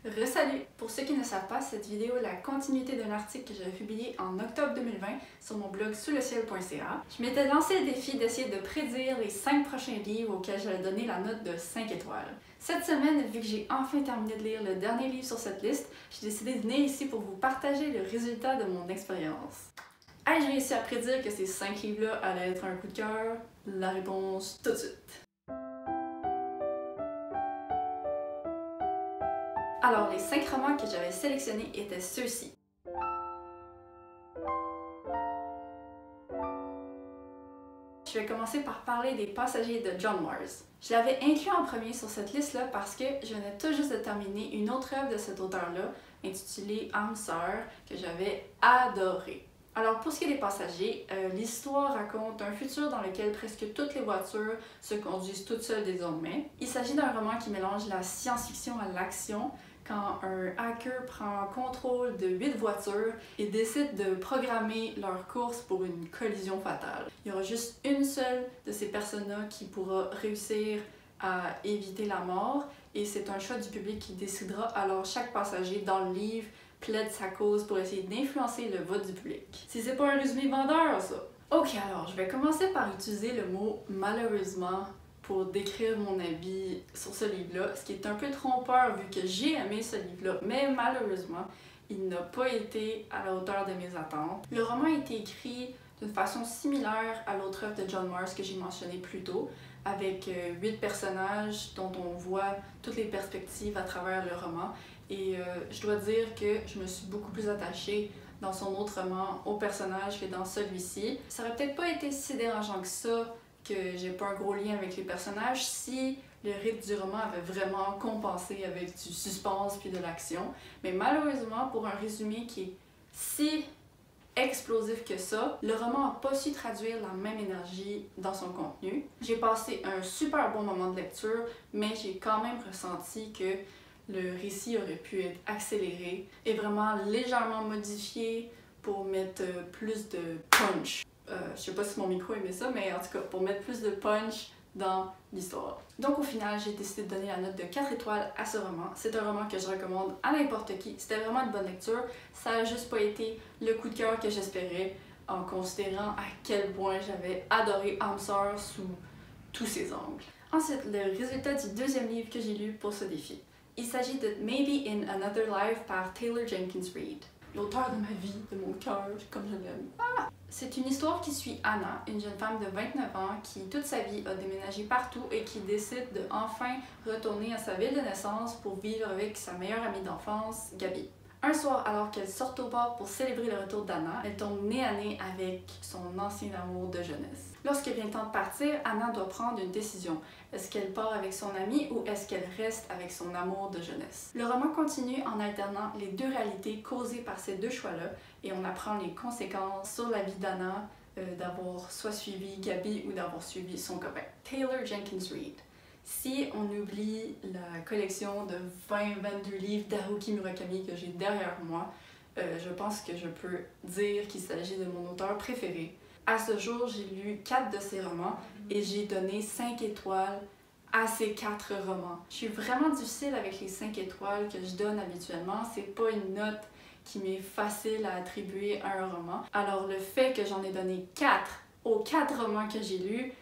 Salut! Pour ceux qui ne savent pas, cette vidéo est la continuité d'un article que j'avais publié en octobre 2020 sur mon blog sousleciel.ca. Je m'étais lancé le défi d'essayer de prédire les 5 prochains livres auxquels j'allais donner la note de 5 étoiles. Cette semaine, vu que j'ai enfin terminé de lire le dernier livre sur cette liste, j'ai décidé de venir ici pour vous partager le résultat de mon expérience. Ai-je réussi à prédire que ces 5 livres-là allaient être un coup de cœur? La réponse tout de suite. Alors, les 5 romans que j'avais sélectionnés étaient ceux-ci. Je vais commencer par parler des Passagers de John Marrs. Je l'avais inclus en premier sur cette liste-là parce que je venais tout juste de terminer une autre œuvre de cet auteur-là, intitulée Âme sœur, que j'avais adorée. Alors pour ce qui est des Passagers, l'histoire raconte un futur dans lequel presque toutes les voitures se conduisent toutes seules désormais. Il s'agit d'un roman qui mélange la science-fiction à l'action, quand un hacker prend contrôle de 8 voitures et décide de programmer leur course pour une collision fatale. Il y aura juste une seule de ces personnes-là qui pourra réussir à éviter la mort et c'est un choix du public qui décidera. Alors chaque passager dans le livre plaide sa cause pour essayer d'influencer le vote du public. Si c'est pas un résumé vendeur, ça! Ok, alors je vais commencer par utiliser le mot « malheureusement » pour décrire mon avis sur ce livre-là, ce qui est un peu trompeur vu que j'ai aimé ce livre-là, mais malheureusement, il n'a pas été à la hauteur de mes attentes. Le roman a été écrit d'une façon similaire à l'autre œuvre de John Marrs que j'ai mentionné plus tôt, avec 8 personnages dont on voit toutes les perspectives à travers le roman. Et je dois dire que je me suis beaucoup plus attachée dans son autre roman aux personnages que dans celui-ci. Ça aurait peut-être pas été si dérangeant que ça, que j'ai pas un gros lien avec les personnages si le rythme du roman avait vraiment compensé avec du suspense puis de l'action. Mais malheureusement, pour un résumé qui est si explosif que ça, le roman n'a pas su traduire la même énergie dans son contenu. J'ai passé un super bon moment de lecture, mais j'ai quand même ressenti que le récit aurait pu être accéléré et vraiment légèrement modifié pour mettre plus de punch. Je sais pas si mon micro aimait ça, mais en tout cas, pour mettre plus de punch dans l'histoire. Donc au final, j'ai décidé de donner la note de 4 étoiles à ce roman. C'est un roman que je recommande à n'importe qui. C'était vraiment une bonne lecture. Ça a juste pas été le coup de cœur que j'espérais en considérant à quel point j'avais adoré Âme sœur sous tous ses angles. Ensuite, le résultat du deuxième livre que j'ai lu pour ce défi. Il s'agit de Maybe in Another Life par Taylor Jenkins Reid. L'auteur de ma vie, de mon cœur, comme je l'aime. Ah! C'est une histoire qui suit Anna, une jeune femme de 29 ans qui toute sa vie a déménagé partout et qui décide de enfin retourner à sa ville de naissance pour vivre avec sa meilleure amie d'enfance, Gabi. Un soir, alors qu'elle sort au bar pour célébrer le retour d'Anna, elle tombe nez à nez avec son ancien amour de jeunesse. Lorsque vient le temps de partir, Anna doit prendre une décision. Est-ce qu'elle part avec son ami ou est-ce qu'elle reste avec son amour de jeunesse? Le roman continue en alternant les deux réalités causées par ces deux choix-là et on apprend les conséquences sur la vie d'Anna d'avoir soit suivi Gabi ou d'avoir suivi son copain. Taylor Jenkins Reid. Si on oublie la collection de 20-22 livres d'Haruki Murakami que j'ai derrière moi, je pense que je peux dire qu'il s'agit de mon auteur préféré. À ce jour, j'ai lu 4 de ses romans et j'ai donné 5 étoiles à ces 4 romans. Je suis vraiment difficile avec les 5 étoiles que je donne habituellement. C'est pas une note qui m'est facile à attribuer à un roman. Alors le fait que j'en ai donné 4 aux 4 romans que j'ai lus,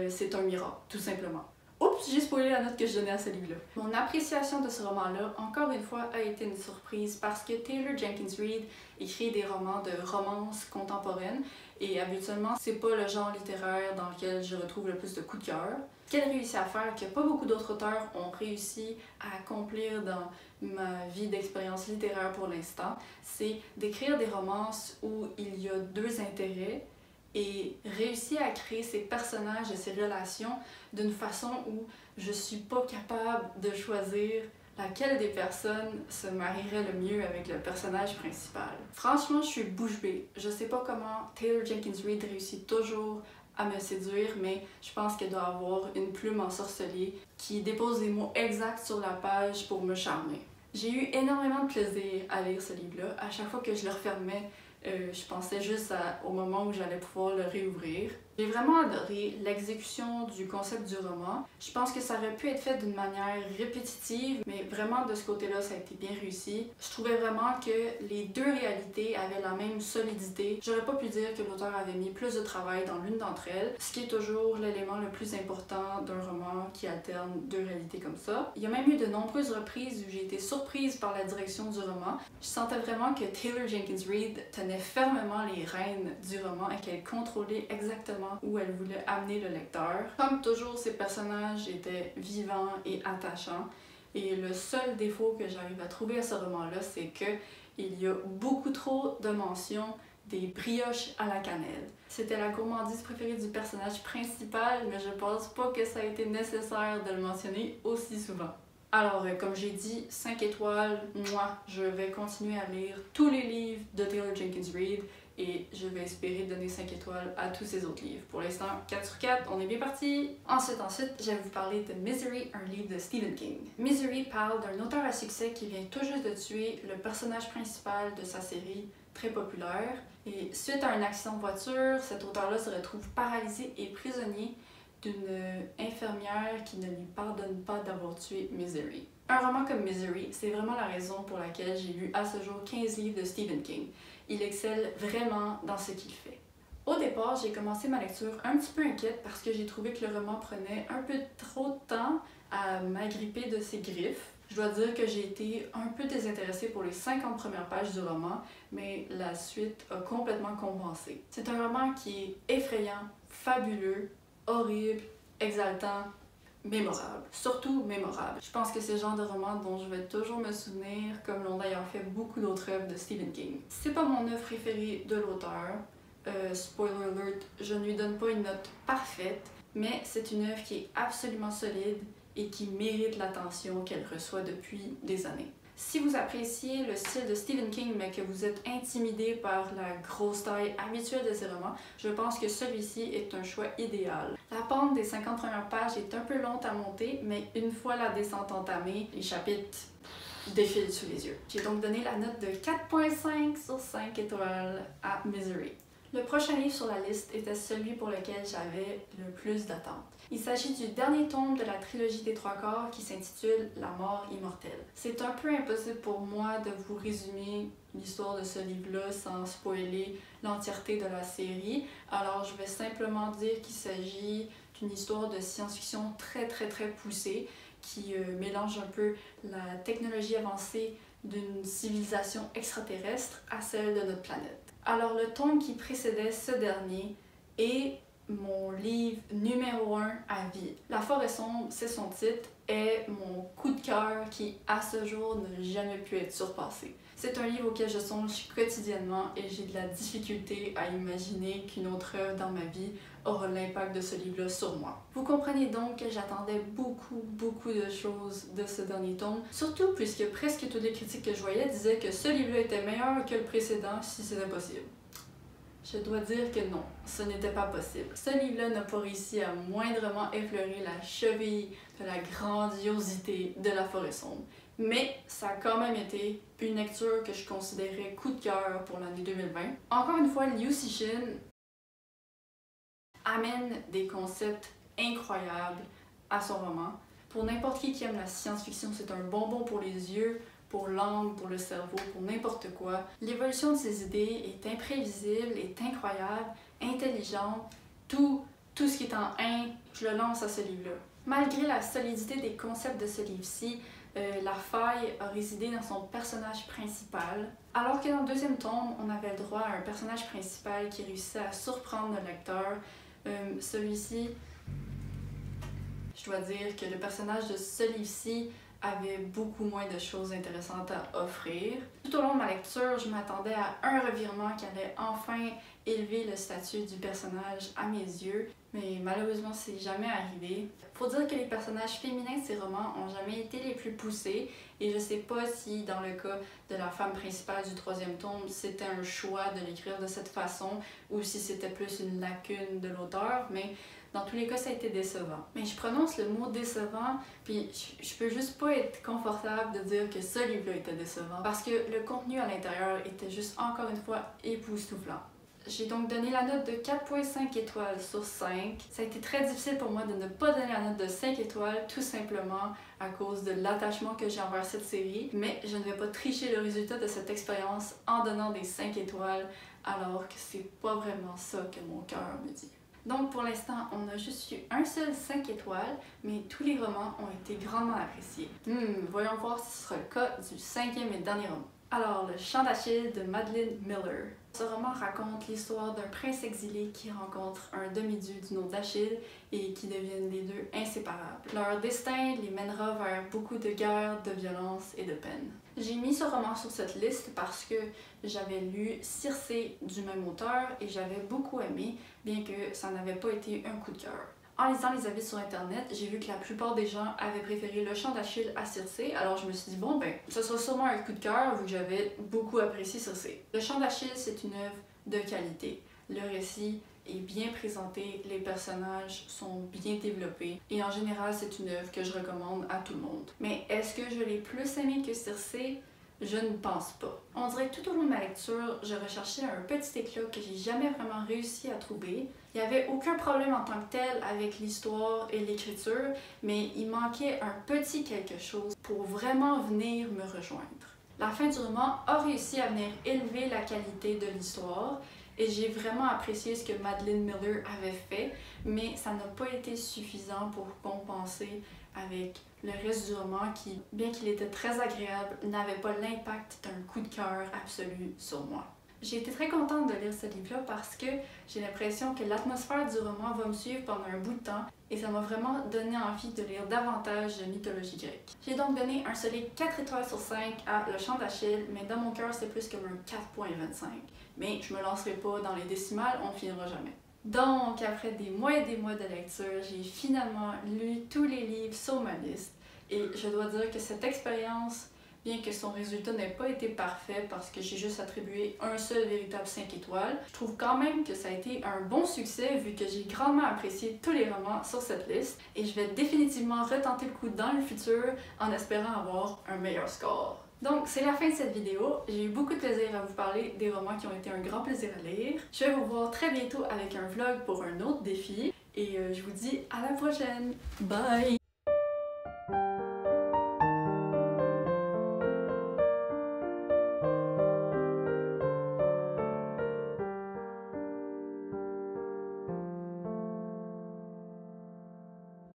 c'est un miracle, tout simplement. Oups, j'ai spoilé la note que je donnais à ce livre-là. Mon appréciation de ce roman-là, encore une fois, a été une surprise parce que Taylor Jenkins Reid écrit des romans de romance contemporaine et habituellement, c'est pas le genre littéraire dans lequel je retrouve le plus de coups de cœur. Ce qu'elle réussit à faire, que pas beaucoup d'autres auteurs ont réussi à accomplir dans ma vie d'expérience littéraire pour l'instant, c'est d'écrire des romances où il y a 2 intérêts et réussir à créer ces personnages et ces relations d'une façon où je suis pas capable de choisir laquelle des personnes se marierait le mieux avec le personnage principal. Franchement, je suis bouche bée. Je sais pas comment Taylor Jenkins Reid réussit toujours à me séduire, mais je pense qu'elle doit avoir une plume ensorcelée qui dépose les mots exacts sur la page pour me charmer. J'ai eu énormément de plaisir à lire ce livre-là. À chaque fois que je le refermais, je pensais juste au moment où j'allais pouvoir le réouvrir. J'ai vraiment adoré l'exécution du concept du roman. Je pense que ça aurait pu être fait d'une manière répétitive, mais vraiment de ce côté-là, ça a été bien réussi. Je trouvais vraiment que les deux réalités avaient la même solidité. J'aurais pas pu dire que l'auteur avait mis plus de travail dans l'une d'entre elles, ce qui est toujours l'élément le plus important d'un roman qui alterne deux réalités comme ça. Il y a même eu de nombreuses reprises où j'ai été surprise par la direction du roman. Je sentais vraiment que Taylor Jenkins Reid tenait fermement les rênes du roman et qu'elle contrôlait exactement où elle voulait amener le lecteur. Comme toujours, ces personnages étaient vivants et attachants. Et le seul défaut que j'arrive à trouver à ce roman-là, c'est que il y a beaucoup trop de mentions des brioches à la cannelle. C'était la gourmandise préférée du personnage principal, mais je pense pas que ça a été nécessaire de le mentionner aussi souvent. Alors, comme j'ai dit, 5 étoiles, moi, je vais continuer à lire tous les livres de Taylor Jenkins Reid et je vais espérer donner 5 étoiles à tous ses autres livres. Pour l'instant, 4 sur 4, on est bien parti! Ensuite, je vais vous parler de Misery, un livre de Stephen King. Misery parle d'un auteur à succès qui vient tout juste de tuer le personnage principal de sa série, très populaire. Et suite à un accident de voiture, cet auteur-là se retrouve paralysé et prisonnier d'une infirmière qui ne lui pardonne pas d'avoir tué Misery. Un roman comme Misery, c'est vraiment la raison pour laquelle j'ai lu à ce jour 15 livres de Stephen King. Il excelle vraiment dans ce qu'il fait. Au départ, j'ai commencé ma lecture un petit peu inquiète parce que j'ai trouvé que le roman prenait un peu trop de temps à m'agripper de ses griffes. Je dois dire que j'ai été un peu désintéressée pour les 50 premières pages du roman, mais la suite a complètement compensé. C'est un roman qui est effrayant, fabuleux, horrible, exaltant, mémorable. Surtout mémorable. Je pense que c'est le genre de roman dont je vais toujours me souvenir, comme l'ont d'ailleurs fait beaucoup d'autres œuvres de Stephen King. C'est pas mon œuvre préférée de l'auteur. Spoiler alert, je ne lui donne pas une note parfaite, mais c'est une œuvre qui est absolument solide et qui mérite l'attention qu'elle reçoit depuis des années. Si vous appréciez le style de Stephen King mais que vous êtes intimidé par la grosse taille habituelle de ses romans, je pense que celui-ci est un choix idéal. La pente des 50 premières pages est un peu lente à monter, mais une fois la descente entamée, les chapitres défilent sous les yeux. J'ai donc donné la note de 4.5 sur 5 étoiles à Misery. Le prochain livre sur la liste était celui pour lequel j'avais le plus d'attentes. Il s'agit du dernier tome de la trilogie des trois quarts qui s'intitule La mort immortelle. C'est un peu impossible pour moi de vous résumer l'histoire de ce livre-là sans spoiler l'entièreté de la série, alors je vais simplement dire qu'il s'agit d'une histoire de science-fiction très poussée qui mélange un peu la technologie avancée d'une civilisation extraterrestre à celle de notre planète. Alors le tome qui précédait ce dernier est mon livre numéro 1 à vie. La forêt sombre, c'est son titre, est mon coup de cœur qui, à ce jour, n'a jamais pu être surpassé. C'est un livre auquel je songe quotidiennement et j'ai de la difficulté à imaginer qu'une autre œuvre dans ma vie aura l'impact de ce livre-là sur moi. Vous comprenez donc que j'attendais beaucoup de choses de ce dernier tome, surtout puisque presque toutes les critiques que je voyais disaient que ce livre-là était meilleur que le précédent si c'était possible. Je dois dire que non, ce n'était pas possible. Ce livre-là n'a pas réussi à moindrement effleurer la cheville de la grandiosité de La forêt sombre. Mais ça a quand même été une lecture que je considérais coup de cœur pour l'année 2020. Encore une fois, Liu Cixin amène des concepts incroyables à son roman. Pour n'importe qui aime la science-fiction, c'est un bonbon pour les yeux, pour l'âme, pour le cerveau, pour n'importe quoi. L'évolution de ses idées est imprévisible, est incroyable, intelligente, tout ce qui est en un, je le lance à ce livre-là. Malgré la solidité des concepts de ce livre-ci, la faille a résidé dans son personnage principal. Alors que dans le deuxième tome, on avait le droit à un personnage principal qui réussissait à surprendre le lecteur, celui-ci, je dois dire que le personnage de ce livre-ci avait beaucoup moins de choses intéressantes à offrir. Tout au long de ma lecture, je m'attendais à un revirement qui allait enfin élever le statut du personnage à mes yeux, mais malheureusement, c'est jamais arrivé. Faut dire que les personnages féminins de ces romans ont jamais été les plus poussés, et je sais pas si dans le cas de la femme principale du troisième tome, c'était un choix de l'écrire de cette façon, ou si c'était plus une lacune de l'auteur, mais dans tous les cas, ça a été décevant. Mais je prononce le mot décevant, puis je peux juste pas être confortable de dire que ce livre-là était décevant, parce que le contenu à l'intérieur était juste encore une fois époustouflant. J'ai donc donné la note de 4,5 étoiles sur 5. Ça a été très difficile pour moi de ne pas donner la note de 5 étoiles, tout simplement à cause de l'attachement que j'ai envers cette série. Mais je ne vais pas tricher le résultat de cette expérience en donnant des 5 étoiles, alors que c'est pas vraiment ça que mon cœur me dit. Donc pour l'instant, on a juste eu un seul 5 étoiles, mais tous les romans ont été grandement appréciés. Voyons voir si ce sera le cas du 5e et dernier roman. Alors, Le Chant d'Achille de Madeline Miller. Ce roman raconte l'histoire d'un prince exilé qui rencontre un demi-dieu du nom d'Achille et qui deviennent les deux inséparables. Leur destin les mènera vers beaucoup de guerres, de violence et de peine. J'ai mis ce roman sur cette liste parce que j'avais lu Circé du même auteur et j'avais beaucoup aimé, bien que ça n'avait pas été un coup de cœur. En lisant les avis sur internet, j'ai vu que la plupart des gens avaient préféré Le Chant d'Achille à Circé, alors je me suis dit bon ben, ce sera sûrement un coup de cœur vu que j'avais beaucoup apprécié Circé. Le Chant d'Achille, c'est une œuvre de qualité. Le récit est bien présenté, les personnages sont bien développés et en général c'est une œuvre que je recommande à tout le monde. Mais est-ce que je l'ai plus aimé que Circé? Je ne pense pas. On dirait que tout au long de ma lecture, je recherchais un petit éclat que j'ai jamais vraiment réussi à trouver. Il n'y avait aucun problème en tant que tel avec l'histoire et l'écriture, mais il manquait un petit quelque chose pour vraiment venir me rejoindre. La fin du roman a réussi à venir élever la qualité de l'histoire et j'ai vraiment apprécié ce que Madeline Miller avait fait, mais ça n'a pas été suffisant pour compenser avec le reste du roman qui, bien qu'il était très agréable, n'avait pas l'impact d'un coup de cœur absolu sur moi. J'ai été très contente de lire ce livre-là parce que j'ai l'impression que l'atmosphère du roman va me suivre pendant un bout de temps et ça m'a vraiment donné envie de lire davantage de mythologie grecque. J'ai donc donné un solide 4 étoiles sur 5 à Le Chant d'Achille, mais dans mon cœur c'est plus comme un 4,25. Mais je me lancerai pas dans les décimales, on finira jamais. Donc, après des mois et des mois de lecture, j'ai finalement lu tous les livres sur ma liste et je dois dire que cette expérience, bien que son résultat n'ait pas été parfait parce que j'ai juste attribué un seul véritable 5 étoiles, je trouve quand même que ça a été un bon succès vu que j'ai grandement apprécié tous les romans sur cette liste et je vais définitivement retenter le coup dans le futur en espérant avoir un meilleur score. Donc, c'est la fin de cette vidéo. J'ai eu beaucoup de plaisir à vous parler des romans qui ont été un grand plaisir à lire. Je vais vous voir très bientôt avec un vlog pour un autre défi et je vous dis à la prochaine. Bye!